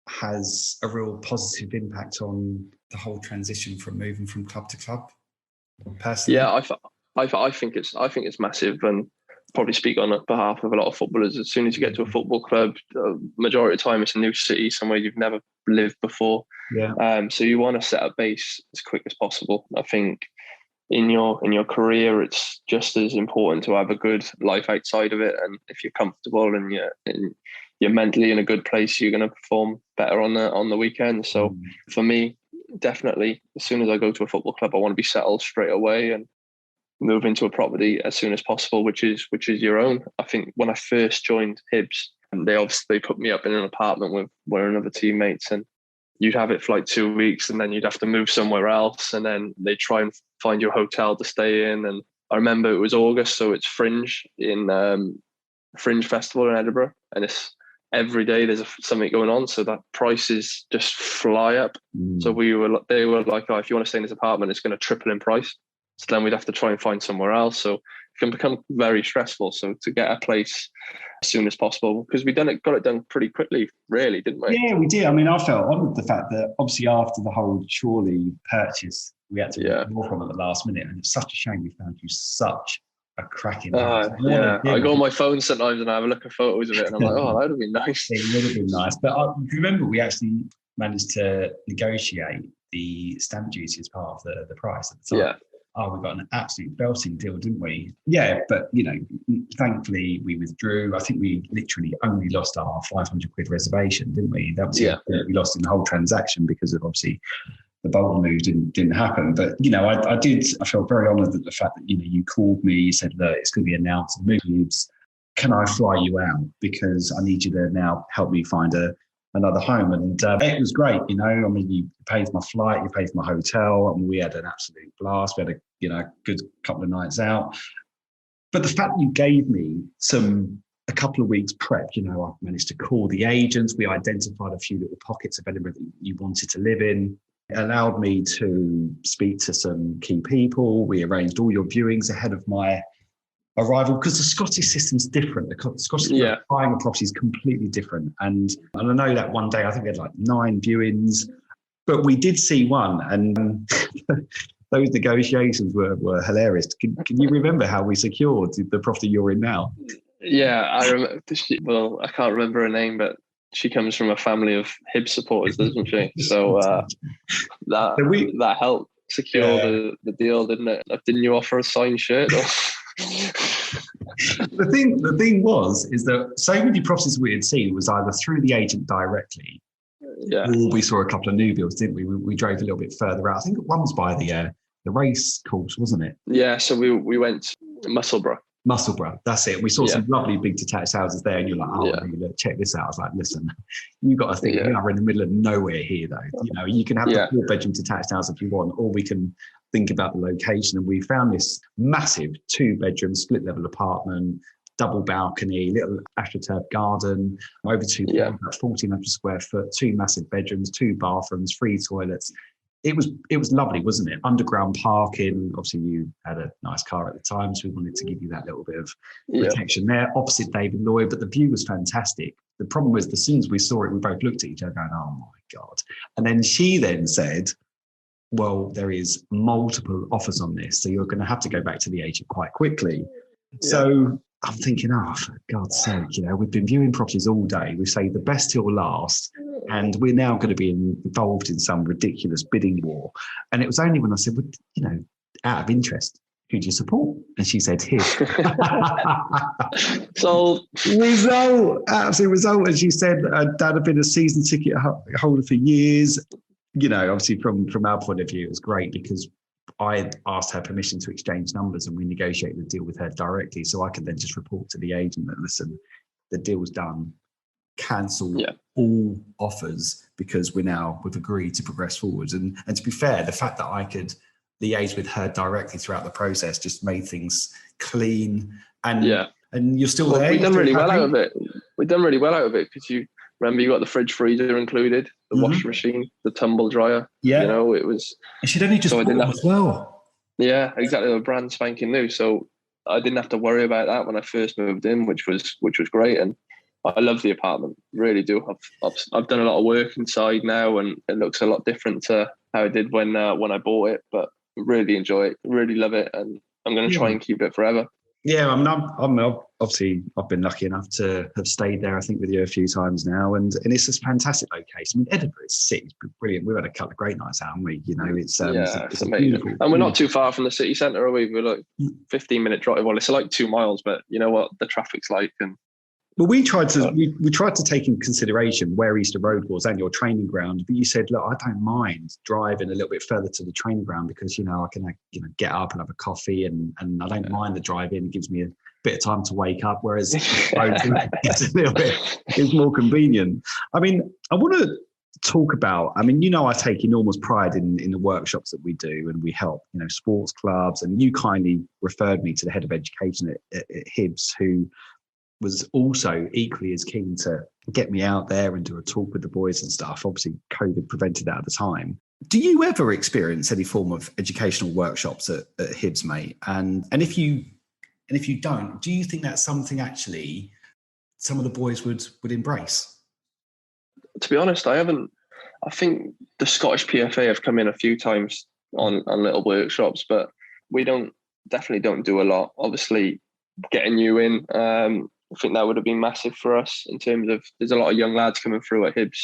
has a real positive impact on the whole transition from moving from club to club, personally? Yeah, I think it's massive, and probably speak on behalf of a lot of footballers. As soon as you get to a football club, majority of the time it's a new city, somewhere you've never lived before. Yeah. So you want to set up base as quick as possible. I think in your career, it's just as important to have a good life outside of it. And if you're comfortable and you're mentally in a good place, you're going to perform better on the weekend. So for me, definitely, as soon as I go to a football club, I want to be settled straight away and move into a property as soon as possible, which is your own. I think when I first joined Hibs, they put me up in an apartment with another teammates, and you'd have it for like 2 weeks, and then you'd have to move somewhere else, and then they try and find you a hotel to stay in. And I remember it was August, so it's Fringe Fringe Festival in Edinburgh, and it's every day there's something going on, so that prices just fly up. So they were like, oh, if you want to stay in this apartment, it's going to triple in price. So then we'd have to try and find somewhere else. So it can become very stressful. So to get a place as soon as possible, because got it done pretty quickly, really, didn't we? Yeah, we did. I mean, I felt honoured the fact that obviously after the whole Chorley purchase, we had to withdraw from it at the last minute, and it's such a shame we found you such a cracking house. I go on my phone sometimes and I have a look at photos of it, and I'm like, oh, that would have been nice. It would have been nice. But I remember we actually managed to negotiate the stamp duty as part of the price at the time. Yeah. Oh, we got an absolute belting deal, didn't we? Yeah, but, thankfully we withdrew. I think we literally only lost our 500 quid reservation, didn't we? That was we lost in the whole transaction because of obviously the Bolton move didn't happen. But, I felt very honoured at the fact that, you called me, you said, look, it's going to be announced in moves. Can I fly you out? Because I need you to now help me find another home. And it was great, you paid for my flight, you paid for my hotel, and we had an absolute blast. We had a good couple of nights out. But the fact that you gave me a couple of weeks prep, I managed to call the agents. We identified a few little pockets of Edinburgh that you wanted to live in. It allowed me to speak to some key people. We arranged all your viewings ahead of my arrival, because the Scottish system's different. The Scottish buying a property is completely different. And I know that one day, I think we had like 9 viewings, but we did see one, and those negotiations were hilarious. Can you remember how we secured the property you're in now? Yeah, I remember. Well, I can't remember her name, but she comes from a family of Hibs supporters, doesn't she? So that helped secure the deal, didn't it? Didn't you offer a signed shirt? Or? The thing is that so many properties we had seen was either through the agent directly, or we saw a couple of new builds, didn't we? We drove a little bit further out. I think one was by the race course, wasn't it? Yeah, so we went to Musselburgh, Musselburgh, that's it. We saw some lovely big detached houses there, and you're like, oh, look, check this out. I was like, listen, you got to think we are in the middle of nowhere here, though. You know, you can have the 4-bedroom detached house if you want, or we can think about the location. And we found this massive 2-bedroom split level apartment, double balcony, little astroturf garden, over 2 about 1,400 square foot, 2 massive bedrooms, 2 bathrooms, 3 toilets. It was lovely, wasn't it? Underground parking. Obviously, you had a nice car at the time, so we wanted to give you that little bit of protection there. Opposite David Lloyd, but the view was fantastic. The problem was, as soon as we saw it, we both looked at each other going, "Oh my God!" And then she then said, "Well, there is multiple offers on this, so you're going to have to go back to the agent quite quickly." Yeah. So I'm thinking, oh, for God's sake, you know, we've been viewing properties all day. We say the best till last, and we're now going to be involved in some ridiculous bidding war. And it was only when I said, well, you know, out of interest, who do you support? And she said, him. So absolute result. And she said, Dad had been a season ticket holder for years. You know, obviously from our point of view, it was great because I asked her permission to exchange numbers and we negotiated the deal with her directly. So I could then just report to the agent that, listen, the deal's done, cancel all offers because we've agreed to progress forwards. And to be fair, the fact that I could liaise with her directly throughout the process just made things clean. And you're still there. We've done really well out of it. We've done really well out of it because you got the fridge freezer included, the washing machine, the tumble dryer. Yeah. You know, it was. And she'd only just bought them as well. Yeah, exactly. The brand spanking new. So I didn't have to worry about that when I first moved in, which was great. And I love the apartment, really do. I've done a lot of work inside now, and it looks a lot different to how it did when I bought it. But really enjoy it, really love it, and I'm going to try and keep it forever. Yeah, I'm obviously I've been lucky enough to have stayed there, I think, with you a few times now, and it's a fantastic location. I mean, Edinburgh City's brilliant. We've had a couple of great nights, haven't we? You know, it's amazing. And we're not too far from the city centre, are we? We're like 15-minute drive. Well, it's like 2 miles, but you know what the traffic's like. And well, we tried to take into consideration where Easter Road was and your training ground, but you said, look, I don't mind driving a little bit further to the training ground because, you know, I can get up and have a coffee and I don't mind the drive in. It gives me a bit of time to wake up, whereas it's a little bit, it's more convenient. I mean, I want to talk about, I mean, you know, I take enormous pride in the workshops that we do, and we help, you know, sports clubs, and you kindly referred me to the head of education at Hibs, who was also equally as keen to get me out there and do a talk with the boys and stuff. Obviously, COVID prevented that at the time. Do you ever experience any form of educational workshops at Hibs, mate? And if you don't, do you think that's something actually some of the boys would embrace? To be honest, I haven't. I think the Scottish PFA have come in a few times on little workshops, but we definitely don't do a lot. Obviously, getting you in, I think that would have been massive for us in terms of there's a lot of young lads coming through at Hibs.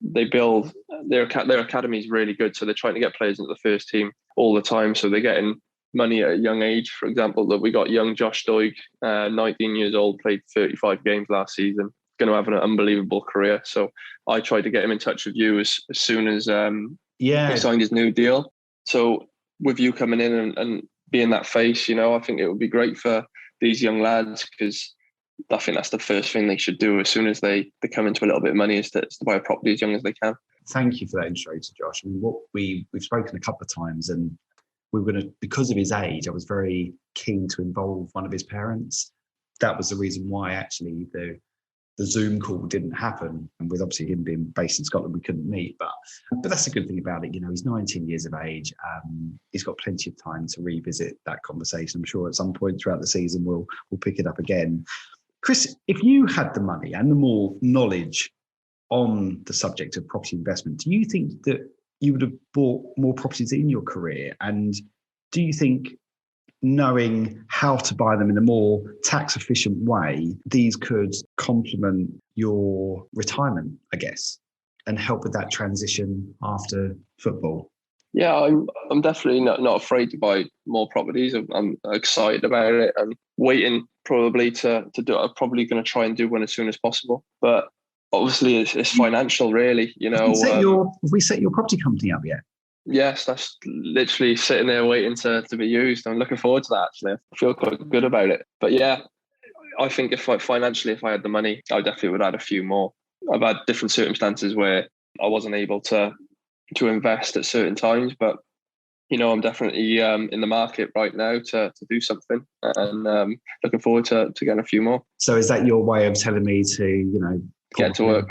They build their academy is really good, so they're trying to get players into the first team all the time. So they're getting money at a young age. For example, that we got young Josh Doidge, 19 years old, played 35 games last season, going to have an unbelievable career. So I tried to get him in touch with you as soon as he signed his new deal. So with you coming in and being that face, you know, I think it would be great for these young lads, because I think that's the first thing they should do as soon as they come into a little bit of money is to buy a property as young as they can. Thank you for that intro to Josh. I mean, we've spoken a couple of times, and we were going to, because of his age, I was very keen to involve one of his parents. That was the reason why actually the Zoom call didn't happen. And with obviously him being based in Scotland, we couldn't meet. But that's the good thing about it. You know, he's 19 years of age. He's got plenty of time to revisit that conversation. I'm sure at some point throughout the season we'll pick it up again. Chris, if you had the money and the more knowledge on the subject of property investment, do you think that you would have bought more properties in your career? And do you think, knowing how to buy them in a more tax efficient way, these could complement your retirement, I guess, and help with that transition after football? Yeah, I'm definitely not afraid to buy more properties. I'm excited about it. I'm waiting probably to do it. I'm probably going to try and do one as soon as possible. But obviously it's financial, really. You know, have we set your property company up yet? Yes, that's literally sitting there waiting to be used. I'm looking forward to that, actually. I feel quite good about it. But yeah, I think if I had the money, I definitely would add a few more. I've had different circumstances where I wasn't able to invest at certain times, but I'm definitely in the market right now to do something, and looking forward to getting a few more. So is that your way of telling me to, get to work?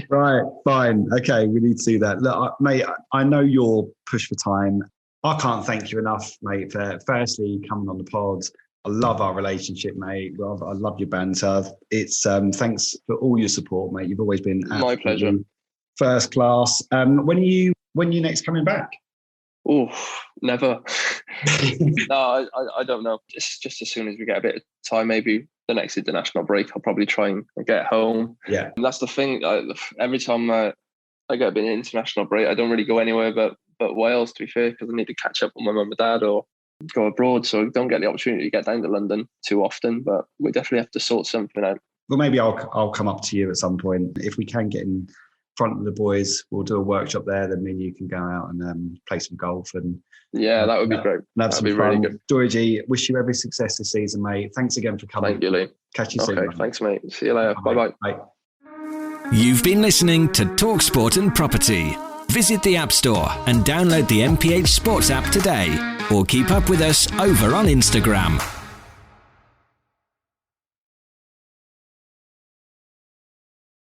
Right, fine. Okay, we need to do that. Look, mate, I know you're pushed for time. I can't thank you enough, mate, for firstly coming on the pod. I love our relationship, mate. I love your banter. It's thanks for all your support, mate. You've always been my pleasure. First class. When are you next coming back? Oh, never. No, I don't know. It's just as soon as we get a bit of time, maybe the next international break, I'll probably try and get home. Yeah. And that's the thing. Every time I get a bit of international break, I don't really go anywhere but Wales, to be fair, because I need to catch up with my mum and dad or go abroad. So I don't get the opportunity to get down to London too often, but we definitely have to sort something out. Well, maybe I'll come up to you at some point. If we can get in front of the boys, we'll do a workshop there, then me and you can go out and play some golf. And yeah, that would be great. That'd be really good. Doidge, wish you every success this season, mate. Thanks again for coming. Thank you, Lee. Catch you soon. Okay, thanks, mate. See you later. Bye-bye. Bye. You've been listening to Talk Sport and Property. Visit the App Store and download the MPH Sports app today, or keep up with us over on Instagram.